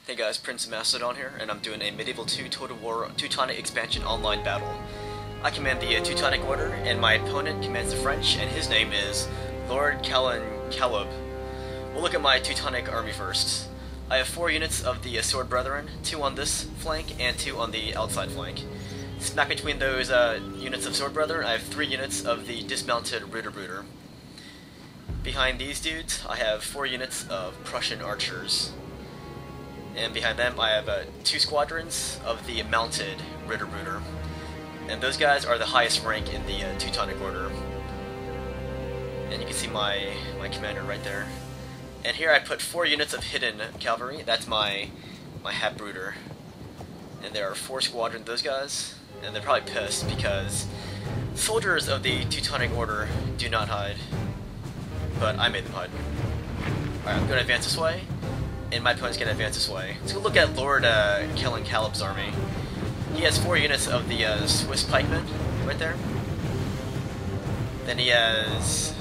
Hey guys, PrinceofMacedon here, and I'm doing a Medieval 2 Total War Teutonic Expansion online battle. I command the Teutonic Order, and my opponent commands the French, and his name is Lord Kalen. We'll look at my Teutonic army first. I have 4 units of the Sword Brethren, 2 on this flank, and 2 on the outside flank. Smack between those units of Sword Brethren, I have 3 units of the dismounted Ritter. Behind these dudes, I have 4 units of Prussian archers. And behind them, I have 2 squadrons of the mounted Ritter. And those guys are the highest rank in the Teutonic Order. And you can see my commander right there. And here I put 4 units of hidden cavalry. That's my Halbbruder. And there are 4 squadrons of those guys. And they're probably pissed because soldiers of the Teutonic Order do not hide. But I made them hide. Alright, I'm going to advance this way. And my opponent's going to advance this way. Let's go look at Lord Kalen's army. He has 4 units of the Swiss pikemen right there. Then he has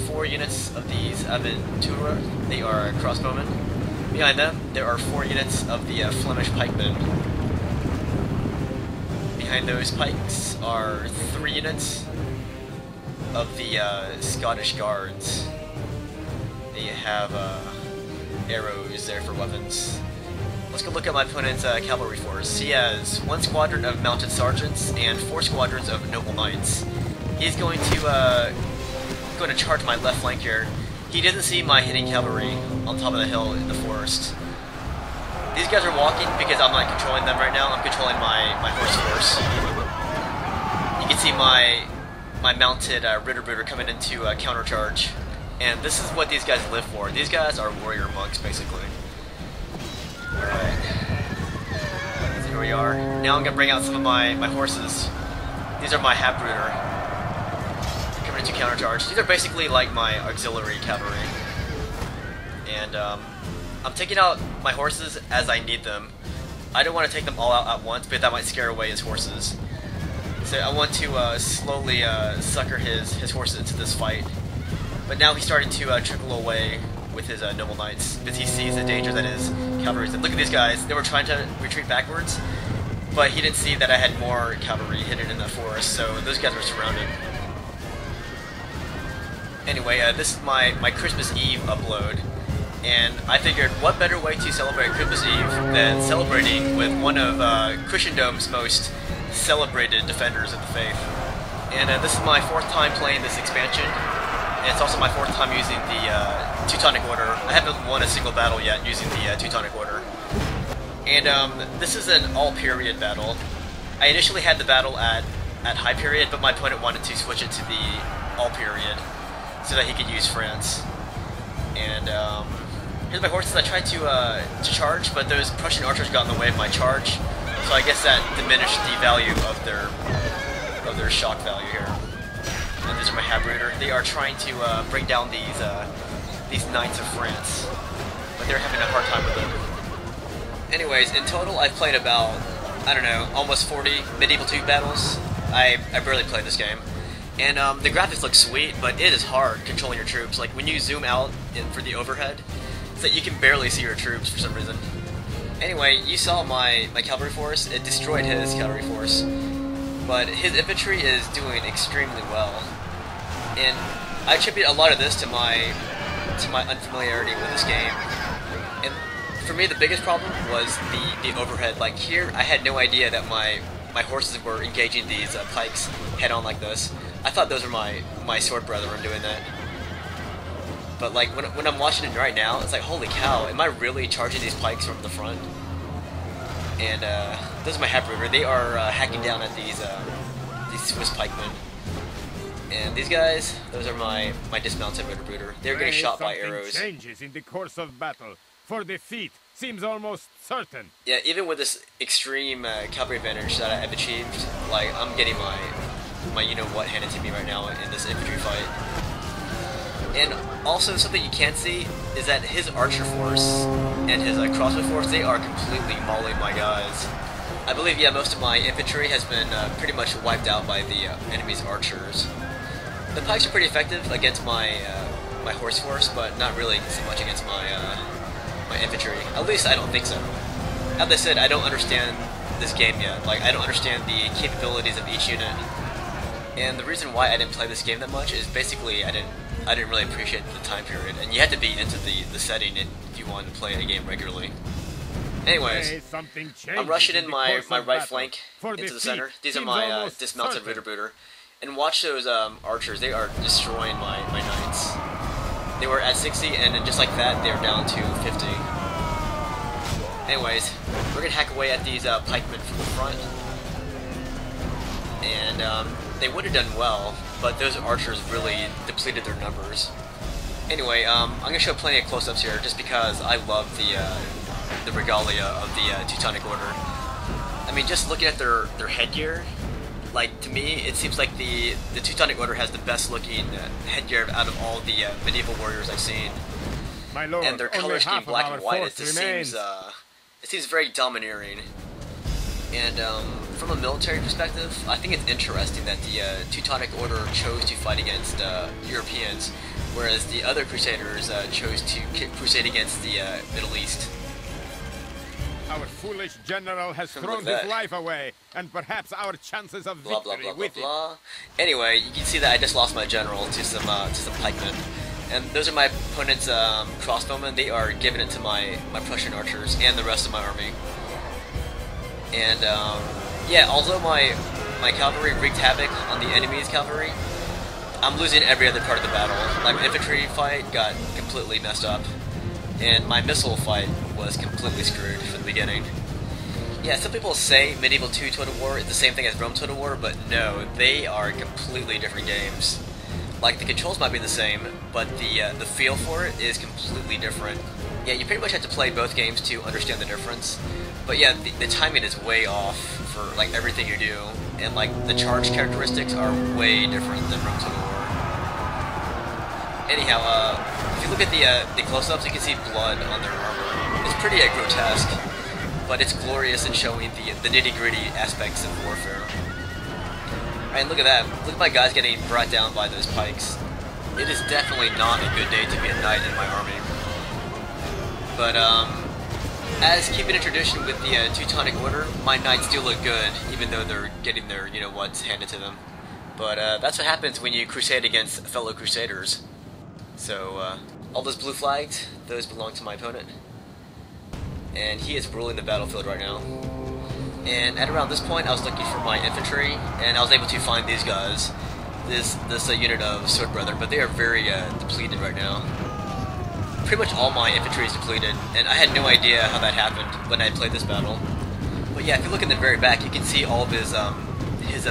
4 units of these Aventura. They are crossbowmen. Behind them, there are 4 units of the Flemish pikemen. Behind those pikes are 3 units of the Scottish guards. They have arrows there for weapons. Let's go look at my opponent's cavalry force. He has 1 squadron of mounted sergeants and 4 squadrons of noble knights. He's going to charge my left flank here. He doesn't see my hidden cavalry on top of the hill in the forest. These guys are walking because I'm not controlling them right now. I'm controlling my horse force. You can see my mounted Ritter coming into countercharge. And this is what these guys live for. These guys are warrior monks, basically. Alright. So here we are. Now I'm going to bring out some of my horses. These are my Halbbruder. Coming into countercharge. These are basically like my auxiliary cavalry. And I'm taking out my horses as I need them. I don't want to take them all out at once, but that might scare away his horses. So I want to slowly sucker his horses into this fight. But now he's starting to trickle away with his noble knights because he sees the danger that his cavalry is in. Look at these guys. They were trying to retreat backwards, but he didn't see that I had more cavalry hidden in the forest, so those guys were surrounded. Anyway, this is my Christmas Eve upload, and I figured what better way to celebrate Christmas Eve than celebrating with one of Christendom's most celebrated defenders of the faith. And this is my 4th time playing this expansion. And it's also my 4th time using the Teutonic Order. I haven't won a single battle yet using the Teutonic Order. And this is an all-period battle. I initially had the battle at high period, but my opponent wanted to switch it to the all-period so that he could use France. And here's my horses. I tried to charge, but those Prussian archers got in the way of my charge. So I guess that diminished the value of their shock value here. And these are my Halbbruder. They are trying to bring down these knights of France, but they're having a hard time with them. Anyways, in total, I've played about, I don't know, almost 40 Medieval 2 battles. I barely played this game. And the graphics look sweet, but it is hard controlling your troops. Like, when you zoom out for the overhead, it's like you can barely see your troops for some reason. Anyway, you saw my cavalry force. It destroyed his cavalry force. But his infantry is doing extremely well. And I attribute a lot of this to my unfamiliarity with this game. And for me, the biggest problem was the overhead. Like here, I had no idea that my horses were engaging these pikes head-on like this. I thought those were my sword brethren doing that. But like when I'm watching it right now, it's like, holy cow, am I really charging these pikes from the front? And those are my Halbbruder. They are hacking down at these Swiss pikemen. And these guys, those are my dismounted Ritter. They're getting shot by arrows. Changes in the course of battle, for defeat seems almost certain. Yeah, even with this extreme cavalry advantage that I've achieved, like I'm getting my you know what handed to me right now in this infantry fight. And also something you can't see is that his archer force and his crossbow force, they are completely mauling my guys. I believe, yeah, most of my infantry has been pretty much wiped out by the enemy's archers. The pikes are pretty effective against my horse force, but not really so much against my my infantry. At least I don't think so. As I said, I don't understand this game yet. Like, I don't understand the capabilities of each unit. And the reason why I didn't play this game that much is basically I didn't really appreciate the time period, and you had to be into the setting if you wanted to play a game regularly. Anyways, I'm rushing in my right flank into the center. These are my dismounted Ritterbooter. And watch those archers, they are destroying my knights. They were at 60, and then just like that, they're down to 50. Anyways, we're gonna hack away at these pikemen from the front. And they would have done well, but those archers really depleted their numbers. Anyway, I'm gonna show plenty of close-ups here, just because I love the regalia of the Teutonic Order. I mean, just looking at their headgear, like, to me, it seems like the Teutonic Order has the best looking headgear out of all the medieval warriors I've seen. My lord, and their color scheme, black and white, it just seems very domineering. And from a military perspective, I think it's interesting that the Teutonic Order chose to fight against Europeans, whereas the other Crusaders chose to crusade against the Middle East. Our foolish general has thrown his life away, and perhaps our chances of victory with it. Anyway, you can see that I just lost my general to some pikemen. And those are my opponent's crossbowmen. They are giving it to my Prussian archers and the rest of my army. And yeah, although my cavalry wreaked havoc on the enemy's cavalry, I'm losing every other part of the battle. My infantry fight got completely messed up, and my missile fight was completely screwed from the beginning. Yeah, some people say Medieval 2 Total War is the same thing as Rome Total War, but no, they are completely different games. Like, the controls might be the same, but the feel for it is completely different. Yeah, you pretty much have to play both games to understand the difference. But yeah, the timing is way off for, like, everything you do, and, like, the charge characteristics are way different than Rome Total War. Anyhow, if you look at the close-ups, you can see blood on their armor. It's pretty grotesque, but it's glorious in showing the nitty-gritty aspects of warfare. Alright, look at that. Look at my guys getting brought down by those pikes. It is definitely not a good day to be a knight in my army. But, as keeping a tradition with the Teutonic Order, my knights do look good, even though they're getting their you-know-what's handed to them. But that's what happens when you crusade against fellow crusaders. So, all those blue flags, those belong to my opponent. And he is ruling the battlefield right now. And at around this point, I was looking for my infantry, and I was able to find these guys. This unit of Sword Brethren, but they are very depleted right now. Pretty much all my infantry is depleted, and I had no idea how that happened when I played this battle. But yeah, if you look in the very back, you can see all of his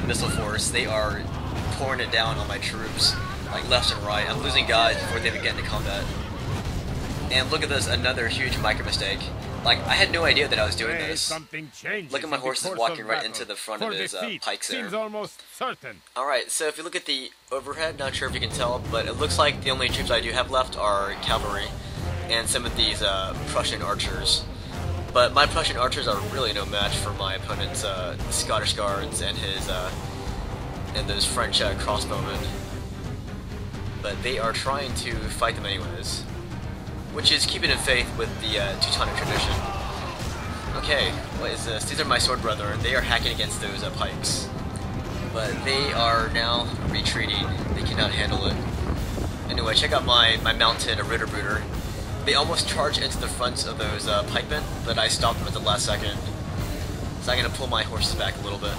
missile force. They are pouring it down on my troops, like left and right. I'm losing guys before they even get into combat. And look at this, another huge micro mistake. Like, I had no idea that I was doing this. Look at my horses walking right into the front of his pikes there. Alright, so if you look at the overhead, not sure if you can tell, but it looks like the only troops I do have left are cavalry and some of these Prussian archers. But my Prussian archers are really no match for my opponent's Scottish guards and his and those French crossbowmen. But they are trying to fight them anyways, which is keeping in faith with the Teutonic tradition. Okay, what is this? These are my Sword Brethren. They are hacking against those pikes. But they are now retreating. They cannot handle it. Anyway, check out my mounted Ritterbooter. They almost charged into the fronts of those pikemen, but I stopped them at the last second. So I'm going to pull my horses back a little bit.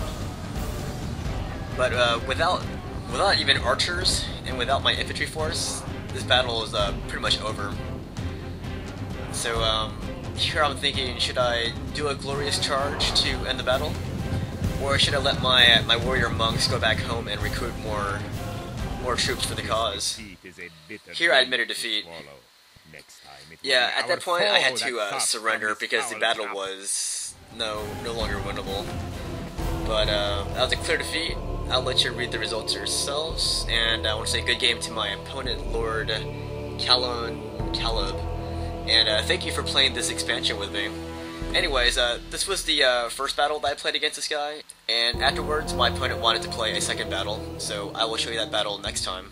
But without even archers, and without my infantry force, this battle is pretty much over. So, here I'm thinking, should I do a glorious charge to end the battle? Or should I let my warrior monks go back home and recruit more troops for the cause? Here I admitted defeat. Yeah, at that point I had to surrender because the battle was no longer winnable. But that was a clear defeat. I'll let you read the results yourselves, and I want to say good game to my opponent, Lord Kalen. And thank you for playing this expansion with me. Anyways, this was the first battle that I played against this guy, and afterwards my opponent wanted to play a second battle, so I will show you that battle next time.